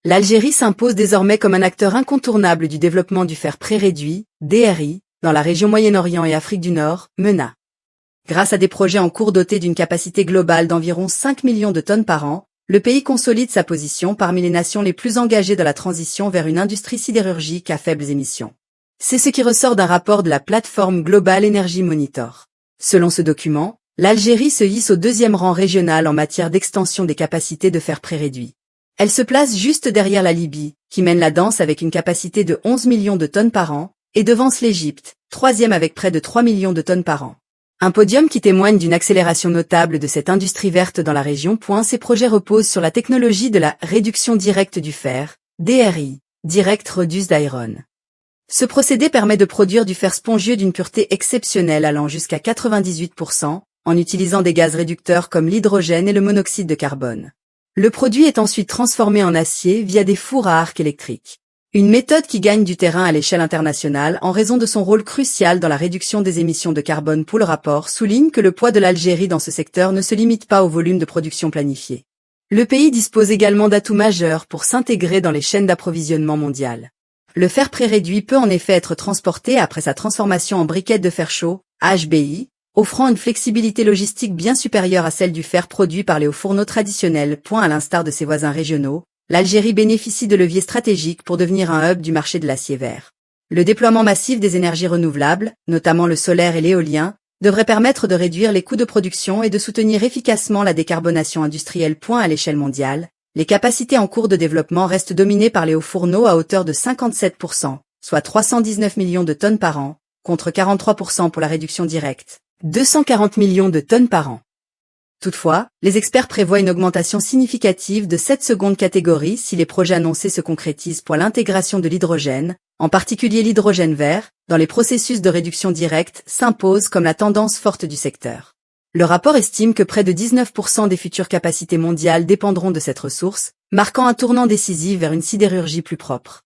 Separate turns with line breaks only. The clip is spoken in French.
l'Algérie s'impose désormais comme un acteur incontournable du développement du fer pré-réduit, DRI, dans la région Moyen-Orient et Afrique du Nord, MENA. Grâce à des projets en cours dotés d'une capacité globale d'environ 5 millions de tonnes par an, le pays consolide sa position parmi les nations les plus engagées dans la transition vers une industrie sidérurgique à faibles émissions. C'est ce qui ressort d'un rapport de la plateforme Global Energy Monitor. Selon ce document, l'Algérie se hisse au 2e rang régional en matière d'extension des capacités de fer pré-réduit. Elle se place juste derrière la Libye, qui mène la danse avec une capacité de 11 millions de tonnes par an, et devance l'Égypte, 3e avec près de 3 millions de tonnes par an. Un podium qui témoigne d'une accélération notable de cette industrie verte dans la région. Ces projets reposent sur la technologie de la réduction directe du fer, DRI, Direct Reduced Iron. Ce procédé permet de produire du fer spongieux d'une pureté exceptionnelle allant jusqu'à 98%, en utilisant des gaz réducteurs comme l'hydrogène et le monoxyde de carbone. Le produit est ensuite transformé en acier via des fours à arc électrique. Une méthode qui gagne du terrain à l'échelle internationale en raison de son rôle crucial dans la réduction des émissions de carbone. Le rapport souligne que le poids de l'Algérie dans ce secteur ne se limite pas au volume de production planifié. Le pays dispose également d'atouts majeurs pour s'intégrer dans les chaînes d'approvisionnement mondiales. Le fer pré-réduit peut en effet être transporté après sa transformation en briquettes de fer chaud, HBI, offrant une flexibilité logistique bien supérieure à celle du fer produit par les hauts-fourneaux traditionnels. À l'instar de ses voisins régionaux, l'Algérie bénéficie de leviers stratégiques pour devenir un hub du marché de l'acier vert. Le déploiement massif des énergies renouvelables, notamment le solaire et l'éolien, devrait permettre de réduire les coûts de production et de soutenir efficacement la décarbonation industrielle. À l'échelle mondiale, les capacités en cours de développement restent dominées par les hauts-fourneaux à hauteur de 57%, soit 319 millions de tonnes par an, contre 43% pour la réduction directe, 240 millions de tonnes par an. Toutefois, les experts prévoient une augmentation significative de cette seconde catégorie si les projets annoncés se concrétisent. L'intégration de l'hydrogène, en particulier l'hydrogène vert, dans les processus de réduction directe s'impose comme la tendance forte du secteur. Le rapport estime que près de 19% des futures capacités mondiales dépendront de cette ressource, marquant un tournant décisif vers une sidérurgie plus propre.